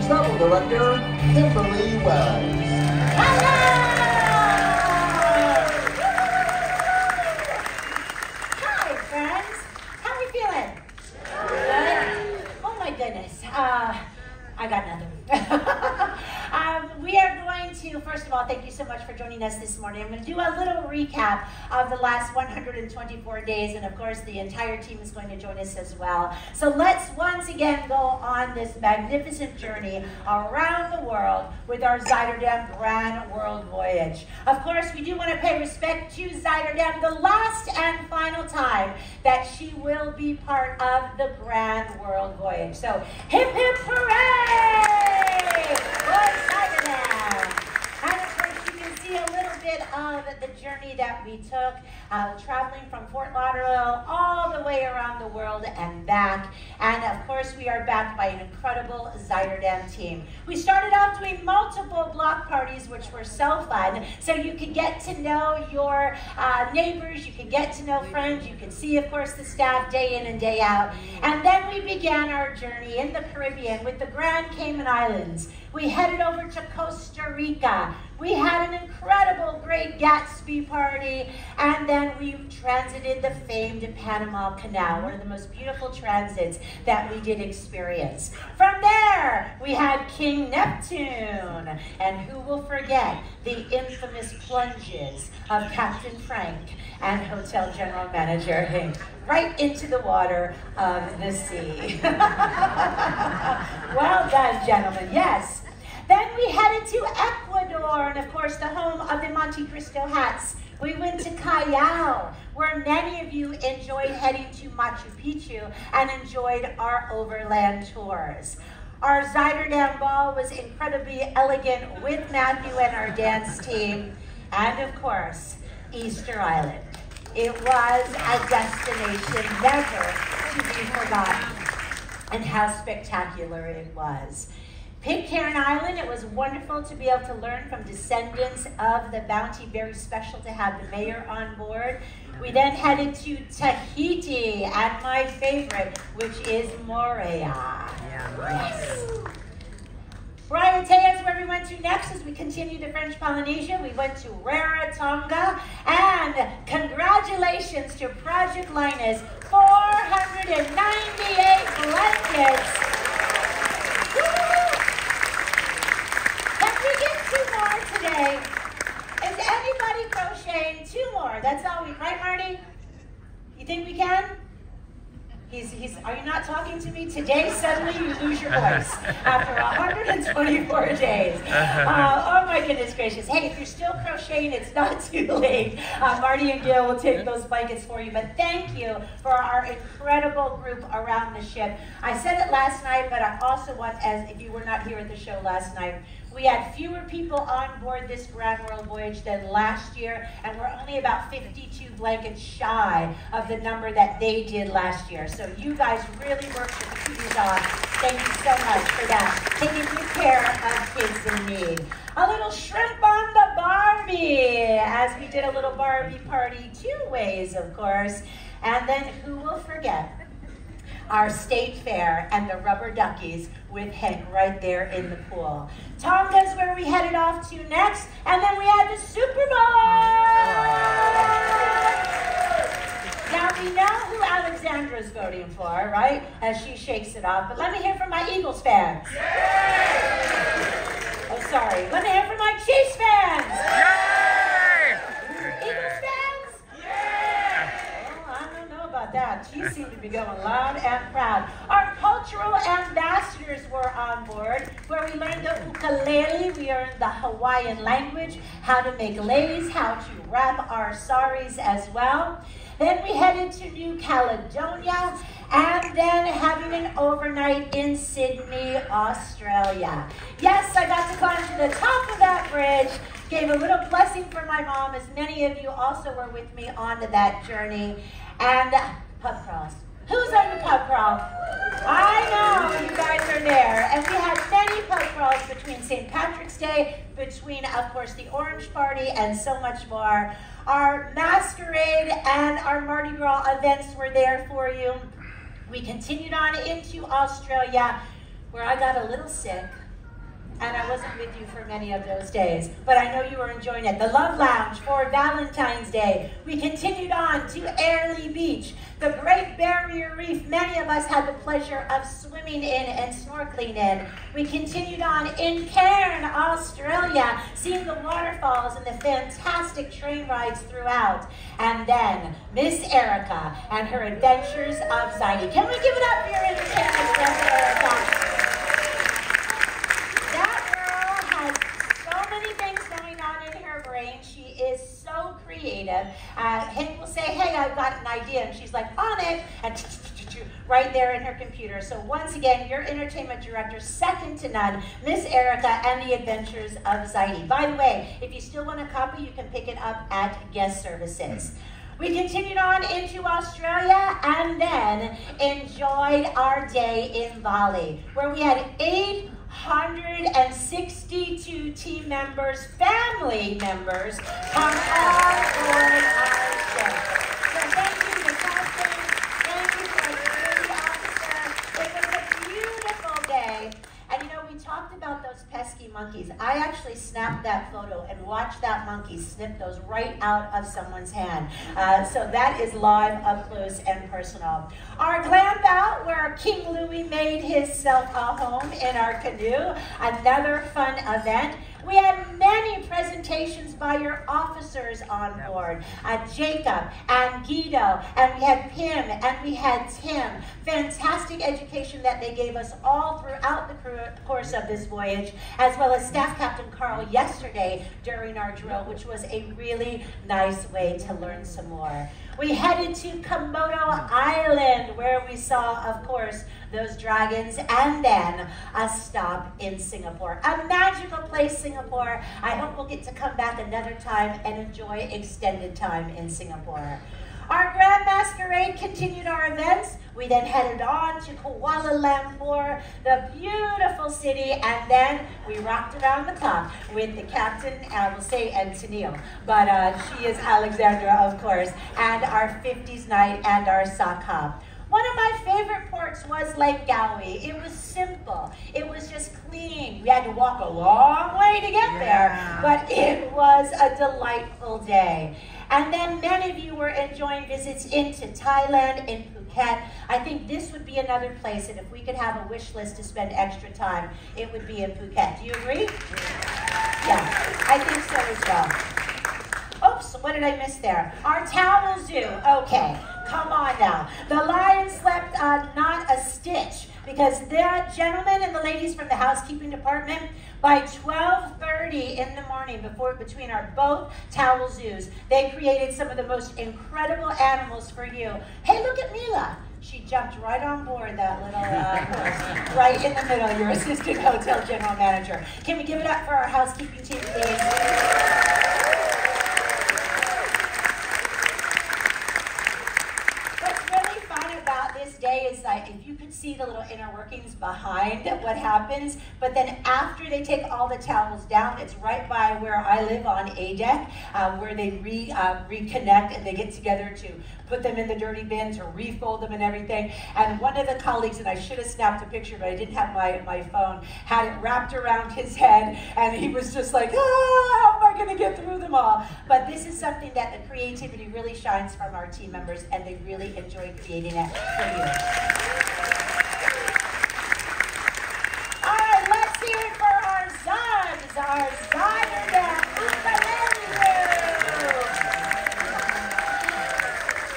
Travel Director, Kimberly Wells. Hi, friends. How are we feeling? Good? Oh my goodness. I got nothing. We are going to, first of all, thank you so much for joining us this morning. I'm going to do a little recap of the last 124 days, and of course, the entire team is going to join us as well. So let's once again go on this magnificent journey around the world with our ZUIDERDAM Grand World Voyage. Of course, we do want to pay respect to ZUIDERDAM, the last and final time that she will be part of the Grand World Voyage. So, hip hip hooray! For ZUIDERDAM! And of course, you can see a little bit of the journey that we took, traveling from Fort Lauderdale all the way around the world and back. And of course, we are backed by an incredible ZUIDERDAM team. We started off doing multiple block parties, which were so fun. So you could get to know your neighbors, you could get to know friends, you could see, of course, the staff day in and day out. And then we began our journey in the Caribbean with the Grand Cayman Islands. We headed over to Costa Rica. We had an incredible Great Gatsby party, and then we transited the famed Panama Canal, one of the most beautiful transits that we did experience. From there, we had King Neptune, and who will forget the infamous plunges of Captain Frank and Hotel General Manager Hank right into the water of the sea. Well done, gentlemen, yes. Then we headed to Ecuador, and of course the home of the Monte Cristo hats. We went to Callao, where many of you enjoyed heading to Machu Picchu and enjoyed our overland tours. Our ZUIDERDAM ball was incredibly elegant with Matthew and our dance team. And of course, Easter Island. It was a destination never to be forgotten, and how spectacular it was. Pitcairn Island, it was wonderful to be able to learn from descendants of the Bounty. Very special to have the mayor on board. We then headed to Tahiti, and my favorite, which is Moorea. Yes. Raiatea is where we went to next as we continued to French Polynesia. We went to Rarotonga, and congratulations to Project Linus, 498 blankets. Today. Is anybody crocheting? 2 more. That's all we, right, Marty? You think we can? Are you not talking to me? Today, suddenly you lose your voice after 124 days. Oh my goodness gracious. Hey, if you're still crocheting, it's not too late. Marty and Gail will take those blankets for you. But thank you for our incredible group around the ship. I said it last night, but I also want, as if you were not here at the show last night, we had fewer people on board this Grand World Voyage than last year, and we're only about 52 blankets shy of the number that they did last year. So you guys really worked your cooties off. Thank you so much for that. Taking good care of kids in need. A little shrimp on the Barbie, as we did a little Barbie party 2 ways, of course. And then who will forget our state fair and the rubber duckies with Hank right there in the pool. Tonga's where we headed off to next, and then we had the Super Bowl! Now we know who Alexandra's voting for, right? As she shakes it off, but let me hear from my Eagles fans. Oh, sorry. Let me hear from my Chiefs fans. Eagles fans? I don't know about that. Chiefs seem to be going loud and proud. Our cultural ambassadors were on board, where we learned the ukulele, we learned the Hawaiian language, how to make leis, how to wrap our saris as well. Then we headed to New Caledonia, and then having an overnight in Sydney, Australia. Yes, I got to climb to the top of that bridge, gave a little blessing for my mom, as many of you also were with me on that journey. And pub crawls. Who's on the pub crawl? I know you guys are there. And we had many pub crawls between St. Patrick's Day, between, of course, the Orange Party, and so much more. Our masquerade and our Mardi Gras events were there for you. We continued on into Australia, where I got a little sick, and I wasn't with you for many of those days, but I know you were enjoying it. The Love Lounge for Valentine's Day. We continued on to Airlie Beach, the Great Barrier Reef. Many of us had the pleasure of swimming in and snorkeling in. We continued on in Cairn, Australia, seeing the waterfalls and the fantastic train rides throughout. And then Miss Erica and her adventures of ZUIDE. Can we give it up for your entertainment, Miss Erica? She is so creative. Hank will say, hey, I've got an idea, and she's like, on it, and right there in her computer. So once again, your entertainment director, second to none, Miss Erica and the Adventures of ZUIDE. By the way, if you still want a copy, you can pick it up at guest services. We continued on into Australia and then enjoyed our day in Bali, where we had 862 team members, family members, come on board our ship. So thank you to the captain, thank you to our security officer. It was a beautiful day. And you know, we talked about those pesky monkeys. I actually snapped that photo and watched that monkey snip those right out of someone's hand. So that is live, up close and personal. Our glam bout, where King Louis made himself a home in our canoe, another fun event. We had many presentations by your officers on board, Jacob and Guido, and we had Pim and we had Tim. Fantastic education that they gave us all throughout the course of this voyage, as well as Staff Captain Carl yesterday during our drill, which was a really nice way to learn some more. We headed to Komodo Island, where we saw, of course, those dragons, and then a stop in Singapore. A magical place, Singapore. I hope we'll get to come back another time and enjoy extended time in Singapore. Our Grand Masquerade continued our events. We then headed on to Kuala Lumpur, the beautiful city, and then we rocked around the clock with the captain, I will say Antonio, but she is Alexandra, of course, and our 50s night and our sock hop. One of my favorite ports was Lake Galway. It was simple. It was just clean. We had to walk a long way to get there, but it was a delightful day. And then many of you were enjoying visits into Thailand, in Phuket. I think this would be another place, and if we could have a wish list to spend extra time, it would be in Phuket. Do you agree? Yeah, I think so as well. Oops, what did I miss there? Our towel zoo. Okay, come on now. The lions slept not a stitch, because the gentlemen and the ladies from the housekeeping department, by 12:30 in the morning, between our both towel zoos, they created some of the most incredible animals for you. Hey, look at Mila. She jumped right on board that little horse, right in the middle, your assistant hotel general manager. Can we give it up for our housekeeping team, please? Is like, if you could see the little inner workings behind what happens, but then after they take all the towels down, it's right by where I live on A deck, where they reconnect and they get together to put them in the dirty bin, to refold them and everything. And one of the colleagues, and I should have snapped a picture, but I didn't have my phone, had it wrapped around his head, and he was just like, how am I going to get through them all? But this is something that the creativity really shines from our team members, and they really enjoy creating it for you. All right, let's hear it for our Zuds, our ZUIDERDAM ukulele group.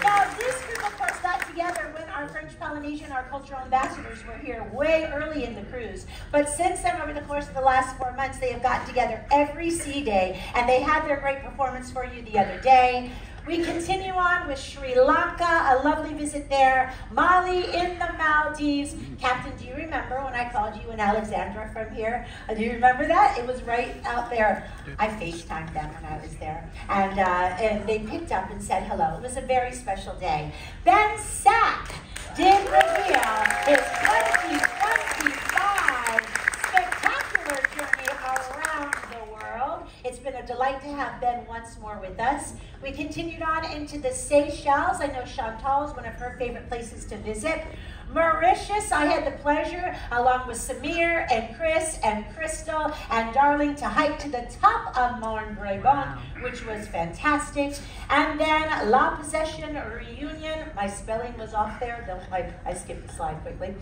Now, this group, of course, got together when our French Polynesian, our cultural ambassadors, were here way early in the cruise. But since then, over the course of the last 4 months, they have gotten together every sea day, and they had their great performance for you the other day. We continue on with Sri Lanka, a lovely visit there. Mali in the Maldives. Captain, do you remember when I called you and Alexandra from here? Do you remember that? It was right out there. I FaceTimed them when I was there. And they picked up and said hello. It was a very special day. Ben Sack did reveal his 2025 spectacular journey around the world. It's been a delight to have Ben once more with us. We continued on into the Seychelles. I know Chantal is one of her favorite places to visit. Mauritius, I had the pleasure, along with Samir and Chris and Crystal and Darling, to hike to the top of Mont Brebon, which was fantastic. And then La Possession Reunion, my spelling was off there, I skipped the slide quickly.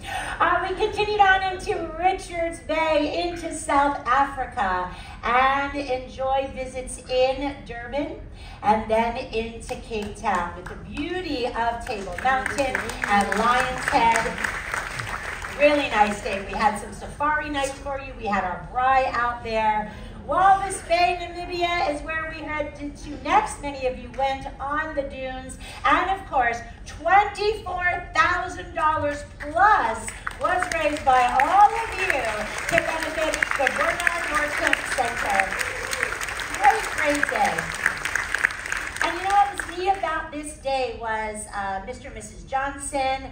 We continued on into Richards Bay, into South Africa, and enjoyed visits in Durban, and then into Cape Town with the beauty of Table Mountain and Lion's Head. Really nice day. We had some safari nights for you. We had our braai out there. Walvis Bay, Namibia is where we headed to next. Many of you went on the dunes. And of course, $24,000 plus was raised by all of you to benefit the Bernard Northcliffe Center. Great, great day. And you know what was neat about this day was Mr. and Mrs. Johnson,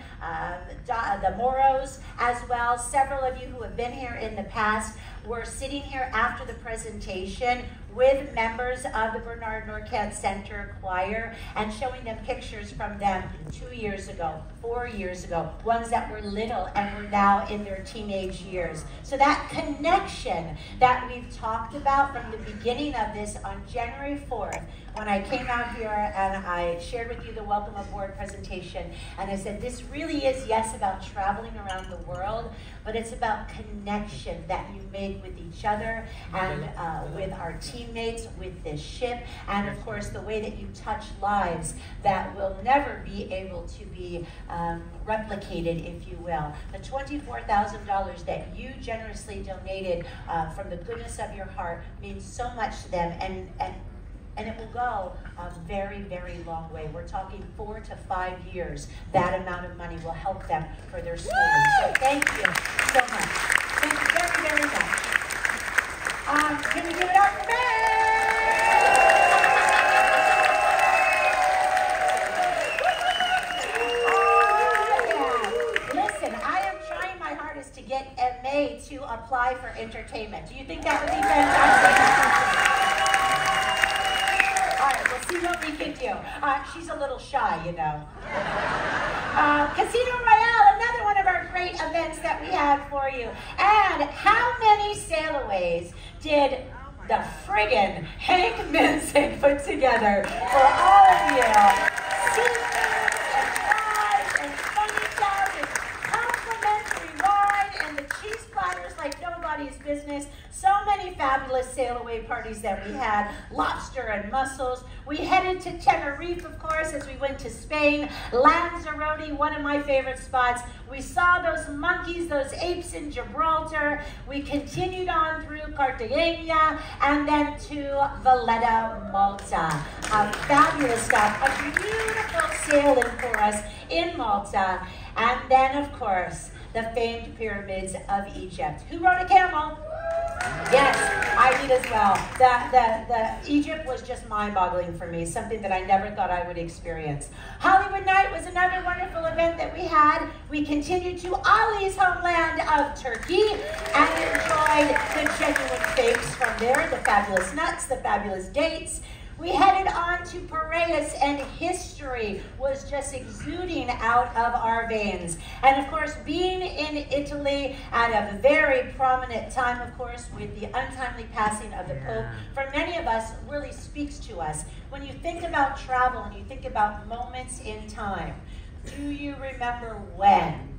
the Moros as well. Several of you who have been here in the past were sitting here after the presentation with members of the Bernard Northcliffe Center Choir and showing them pictures from them 2 years ago, 4 years ago, ones that were little and were now in their teenage years. So that connection that we've talked about from the beginning of this on January 4th, when I came out here and I shared with you the Welcome Aboard presentation, and I said, this really is, yes, about traveling around the world, but it's about connection that you make with each other and with our teammates, with this ship, and of course the way that you touch lives that will never be able to be replicated, if you will. The $24,000 that you generously donated from the goodness of your heart means so much to them, and it will go a very, very long way. We're talking 4 to 5 years. That amount of money will help them for their schooling. So thank you so much. Thank you very, very much. Can we give it up for me? Listen, I am trying my hardest to get MA to apply for entertainment. Do you think that would be fantastic? See what we can do. She's a little shy, you know. Casino Royale, another one of our great events that we had for you. And how many sail-aways did the friggin' Hank Minsick put together for all of you? Seafood and fries and funny stuff and complimentary wine and the cheese platters like nobody's business. So many fabulous sail-away parties that we had, lobster and mussels. We headed to Tenerife, of course, as we went to Spain. Lanzarote, one of my favorite spots. We saw those monkeys, those apes in Gibraltar. We continued on through Cartagena and then to Valletta, Malta. Fabulous stuff. A beautiful sailing for us in Malta. And then, of course, the famed pyramids of Egypt. Who rode a camel? Yes, I did as well. The Egypt was just mind-boggling for me, something that I never thought I would experience. Hollywood Night was another wonderful event that we had. We continued to Ali's homeland of Turkey and enjoyed the genuine fakes from there, the fabulous nuts, the fabulous dates. We headed on to Piraeus, and history was just exuding out of our veins. And of course, being in Italy at a very prominent time, of course, with the untimely passing of the Pope, for many of us, really speaks to us. When you think about travel and you think about moments in time, do you remember when?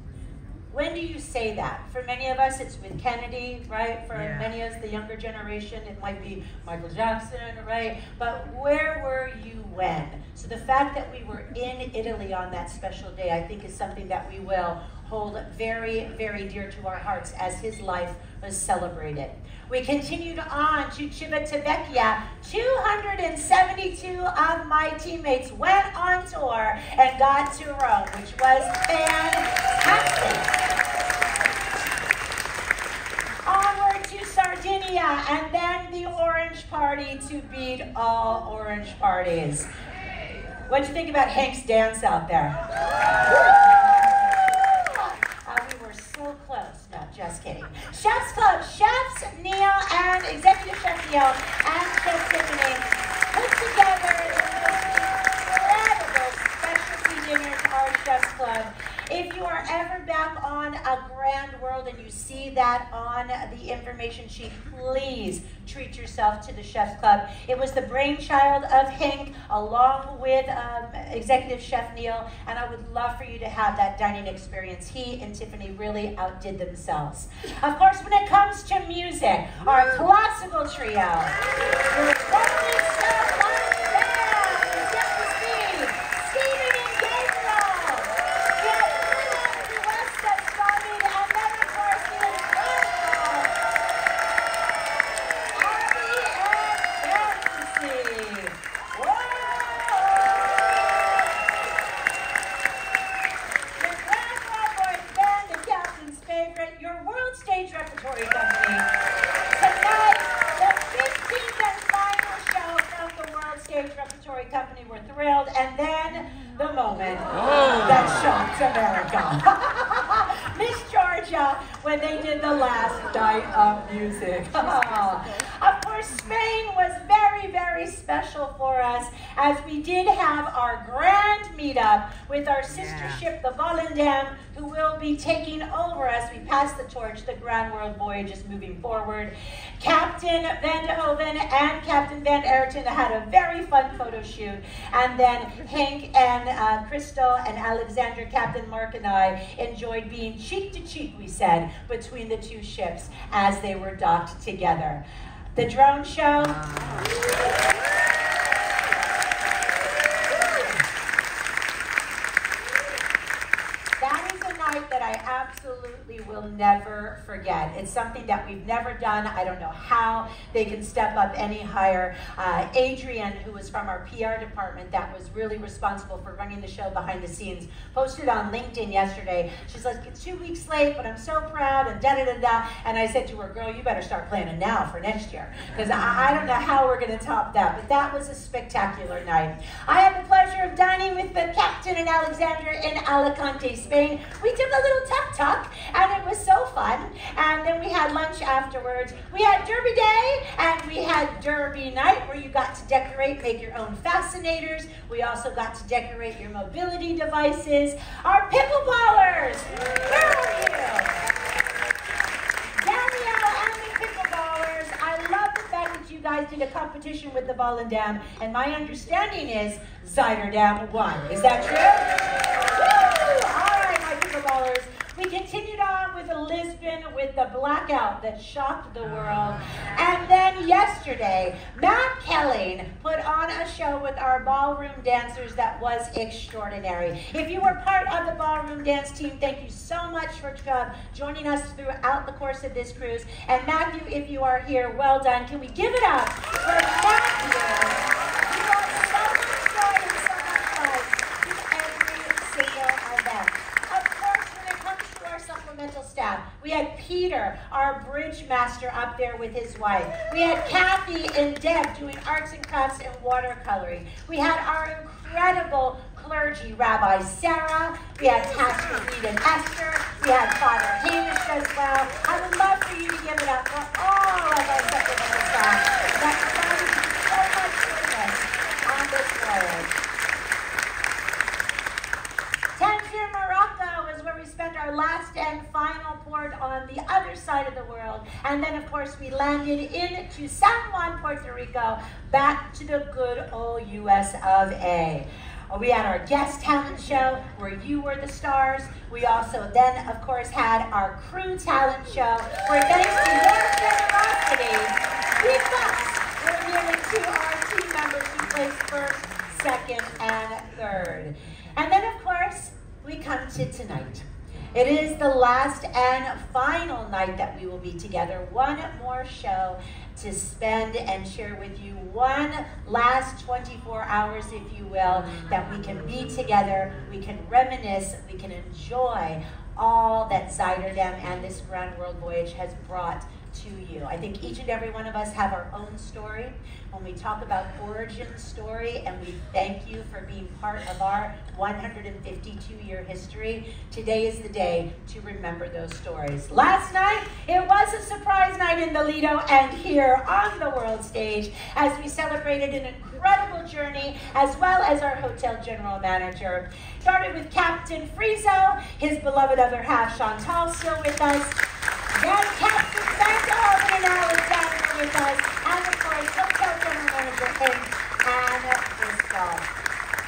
When do you say that? For many of us, it's with Kennedy, right? For many of us, the younger generation, it might be Michael Jackson, right? But where were you when? So the fact that we were in Italy on that special day, I think is something that we will hold very, very dear to our hearts as his life was celebrated. We continued on to Civitavecchia. 272 of my teammates went on tour and got to Rome, which was fantastic. Onward to Sardinia, and then the Orange Party to beat all Orange parties. What'd you think about Hank's dance out there? We were so close. No, just kidding. Chef's Club, Chefs Neil and Executive Chef Neil and Chef Tiffany put together incredible specialty dinners, our Chef's Club. If you are ever back World and you see that on the information sheet, please treat yourself to the Chef's Club. It was the brainchild of Henk along with Executive Chef Neil, and I would love for you to have that dining experience. He and Tiffany really outdid themselves. Of course, when it comes to music, our classical trio, your Rolling Stone Live Band, is up to speed. Stephen and Gabriel. We have Holland, who was that started, and then of course the incredible Army and Fantasy. Whoa! The Grand World Boys Band, the captain's favorite, your World Stage Repertory Company. Tonight, the 15th and final show from the World Stage Repertory Company. We're thrilled. And then the moment that shocked America. Miss Georgia, when they did the last night of music. Of course, Spain was very, very special for us as we did have our grand meetup with our sister ship, the Volendam, who will be taking over as we pass the torch. The Grand World Voyage is moving forward. Captain Van de Hoven and Captain Van Ayrton had a very fun photo shoot. And then Henk and Crystal and Alexander, Captain Mark and I enjoyed being cheek to cheek, we said, between the two ships as they were docked together. The drone show. That is a night that I absolutely will never forget. It's something that we've never done. I don't know how they can step up any higher. Adrienne, who was from our PR department that was really responsible for running the show behind the scenes, posted on LinkedIn yesterday. She's like, it's 2 weeks late, but I'm so proud, and da-da-da-da. And I said to her, girl, you better start planning now for next year, because I don't know how we're going to top that. But that was a spectacular night. I had the pleasure of dining with the captain and Alexander in Alicante, Spain. We did a little tuck-tuck, and it was so fun. And then we had lunch afterwards. We had Derby Day, and we had Derby Night, where you got to decorate, make your own fascinators. We also got to decorate your mobility devices. Our pickleballers, where are you? Danielle and the pickleballers, I love the fact that you guys did a competition with the Volendam, and my understanding is ZUIDERDAM won. Is that true? Woo! All right, my pickleballers. We continued on with Lisbon with the blackout that shocked the world. And then yesterday, Matt Kelling put on a show with our ballroom dancers that was extraordinary. If you were part of the ballroom dance team, thank you so much for joining us throughout the course of this cruise. And Matthew, if you are here, well done. Can we give it up for Matthew? You brought so much joy and so much life to every single event. Supplemental staff. We had Peter, our bridge master, up there with his wife. We had Kathy and Deb doing arts and crafts and watercoloring. We had our incredible clergy, Rabbi Sarah. We had Pastor Reed and Esther. We had Father Hamish as well. I would love for you to give it up for all of our supplemental staff that provided so much goodness on this voyage. Tangier, Morocco is where we spent our last and final port on the other side of the world. And then, of course, we landed into San Juan, Puerto Rico, back to the good old US of A. We had our guest talent show where you were the stars. We also then, of course, had our crew talent show where, thanks to your generosity, we were given to our team members who placed first, second, and third. And then, of course, we come to tonight. It is the last and final night that we will be together. One more show to spend and share with you. One last 24 hours, if you will, that we can be together, we can reminisce, we can enjoy all that ZUIDERDAM and this Grand World Voyage has brought to you. I think each and every one of us have our own story. When we talk about origin story, and we thank you for being part of our 152-year history, today is the day to remember those stories. Last night, it was a surprise night in the Lido and here on the world stage as we celebrated an incredible incredible journey, as well as our hotel general manager. Started with Captain Frieso, his beloved other half Chantal still with us. Then Captain Vanderhoven and Alexander with us, and of course hotel general manager Hank and Crystal.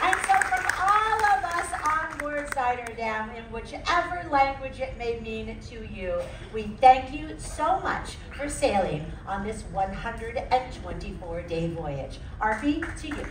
And so from all of us on board ZUIDERDAM, in whichever language it may mean to you, we thank you so much for sailing on this 124-day voyage. Arpi, to you.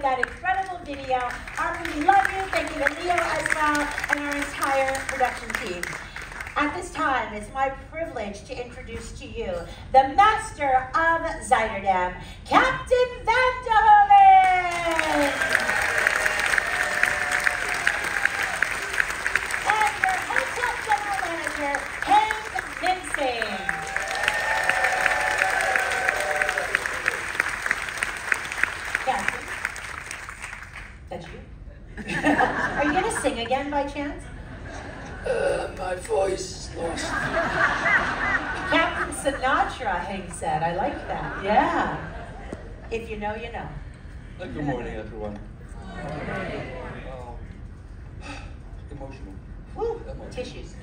That incredible video. Arpi, we love you. Thank you to Leo as well, and our entire production team. At this time, it's my privilege to introduce to you the master of ZUIDERDAM, Captain Vanderhoven! And your hotel general manager, Hank Mincing. Captain. That's you? Are you going to sing again by chance? My voice is lost. Captain Sinatra, Hank said. I like that. Yeah. If you know, you know. Good morning, everyone. Emotional. Woo, tissues.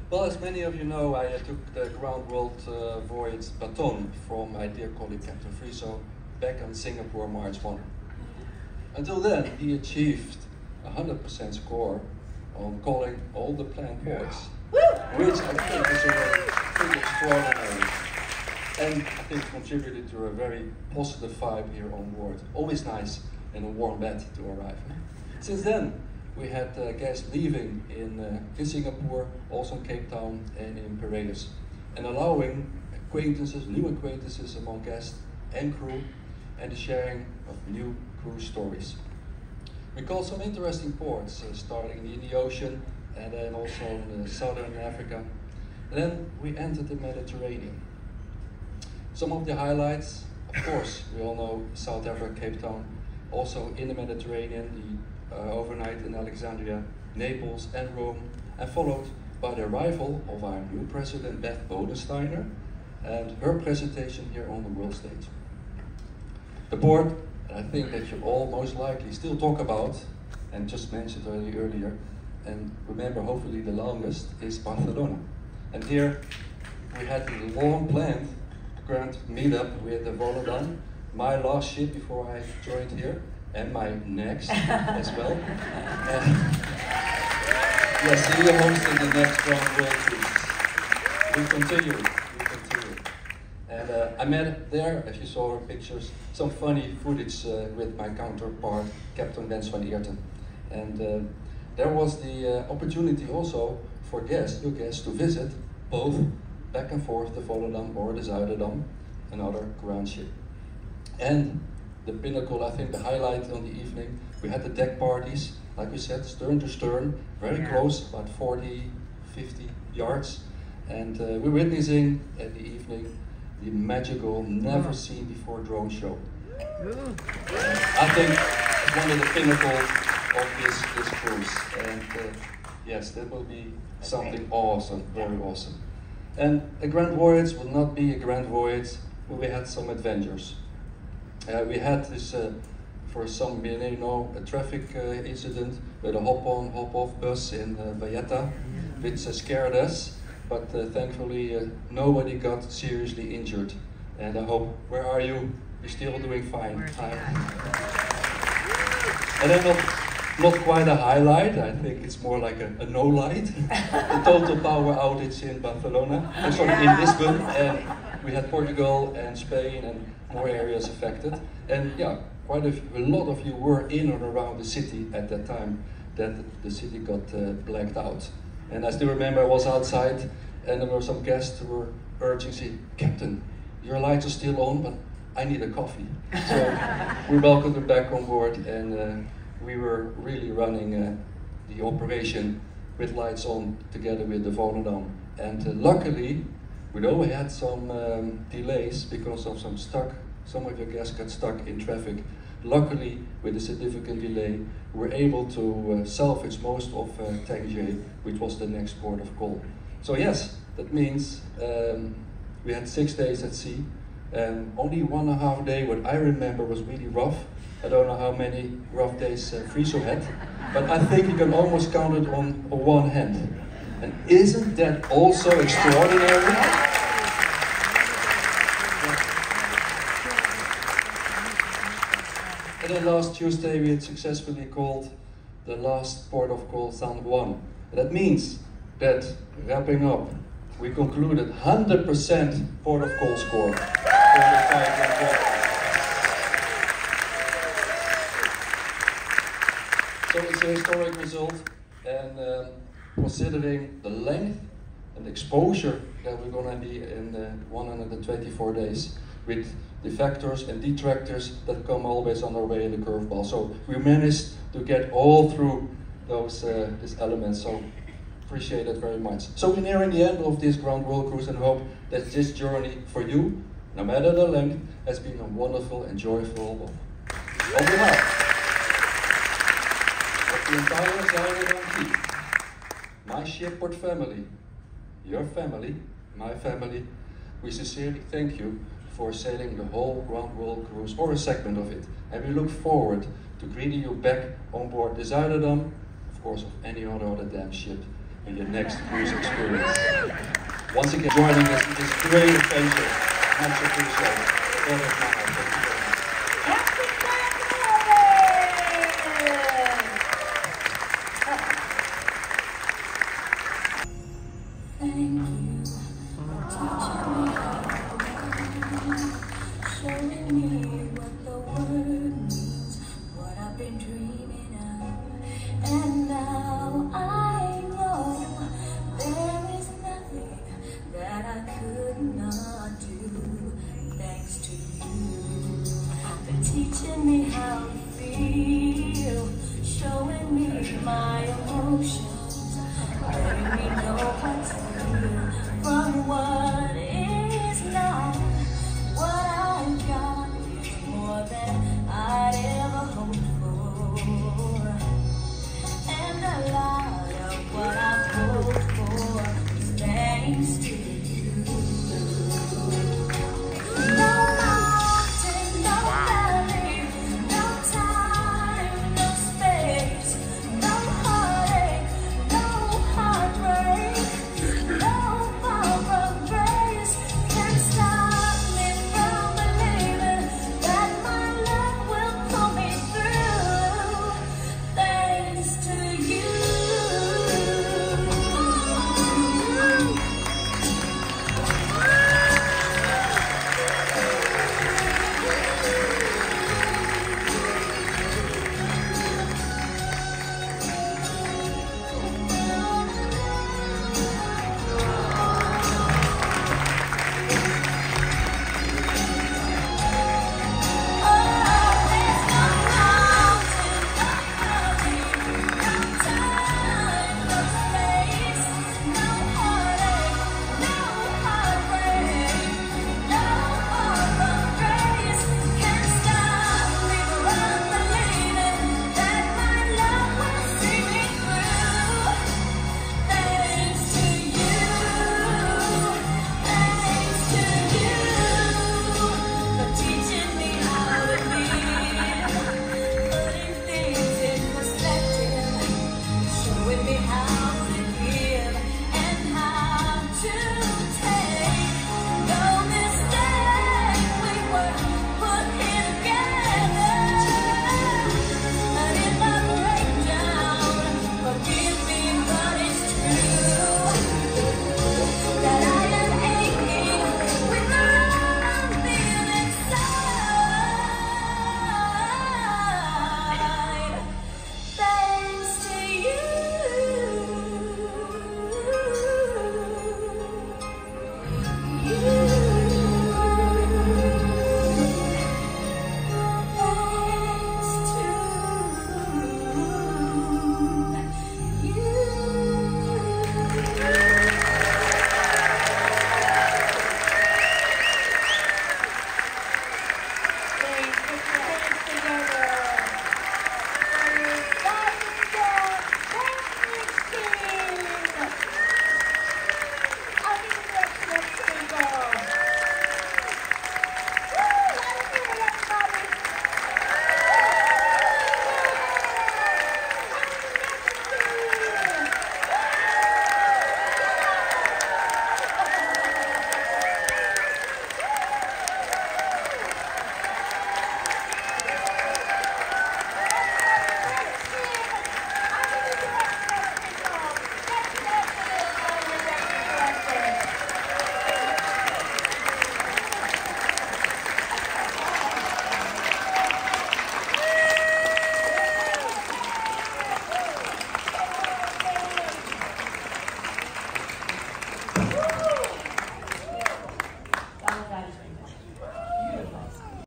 Well, as many of you know, I took the Ground World Voyage baton from my dear colleague Captain Frieso back on Singapore, March 1. Until then, he achieved 100% score on calling all the planned ports. Woo! which I think is already pretty extraordinary. And I think contributed to a very positive vibe here on board. Always nice in a warm bed to arrive. Since then, we had guests leaving in Singapore, also in Cape Town and in Piraeus, and allowing acquaintances, new acquaintances among guests and crew, and the sharing of new cruise stories. We called some interesting ports, starting in the ocean and then also in southern Africa. And then we entered the Mediterranean. Some of the highlights, of course, we all know South Africa, Cape Town, also in the Mediterranean, the overnight in Alexandria, Naples and Rome, and followed by the arrival of our new president, Beth Bodensteiner, and her presentation here on the world stage. The port, and I think that you all most likely still talk about, and just mentioned earlier, and remember hopefully the longest, is Barcelona. And here we had a long planned grand meetup with the ZUIDERDAM, my last ship before I joined here, and my next as well. Yes, we are hosting the next Grand World Cruise. We continue. And I met there, as you saw in pictures, some funny footage with my counterpart, Captain Wens van Eerten. And there was the opportunity also for guests, new guests, to visit both back and forth the ZUIDERDAM or the ZUIDERDAM, another grand ship. And the pinnacle, I think the highlight on the evening, we had the deck parties, like we said, stern to stern, very close, about 40, 50 yards. And we're witnessing at the evening the magical, never seen before drone show. I think it's one of the pinnacles of this cruise. And yes, that will be something awesome, very awesome. And a grand voyage will not be a grand voyage when we had some adventures. We had this, for some may know, a traffic incident with a hop-on, hop-off bus in Valletta, which scared us, but thankfully nobody got seriously injured. And I hope, where are you? You're still doing fine. And then not quite a highlight, I think it's more like a no light. The total power outage in Barcelona, sorry, in Lisbon, and we had Portugal and Spain and more areas affected. And yeah, quite a lot of you were in and around the city at that time that the city got blacked out. And I still remember I was outside and there were some guests who were urging, saying, "Captain, your lights are still on, but I need a coffee." So we welcomed them back on board, and we were really running the operation with lights on together with the ZUIDERDAM. And luckily, although we had some delays because of some of your guests got stuck in traffic. Luckily, with a significant delay, we were able to salvage most of Tangier, which was the next port of call. So yes, that means we had 6 days at sea. Only 1.5 day, what I remember, was really rough. I don't know how many rough days Friso had, but I think you can almost count it on one hand. And isn't that also extraordinary? And then last Tuesday we had successfully called the last port of call San Juan. That means that, wrapping up, we concluded 100% port of call score for the 5 year. So it's a historic result, and considering the length and exposure that we're going to be in 124 days, with the factors and detractors that come always on our way in the curveball. So we managed to get all through those these elements, so appreciate it very much. So we're nearing the end of this Grand World Cruise and hope that this journey for you, no matter the length, has been a wonderful and joyful one. On behalf of the entire ZUIDERDAM team, my shipboard family, your family, my family, we sincerely thank you for sailing the whole Grand World Cruise, or a segment of it. And we look forward to greeting you back on board the ZUIDERDAM, of course, of any other damn ship in your next cruise experience. Once again, joining us in this great adventure. Much appreciated.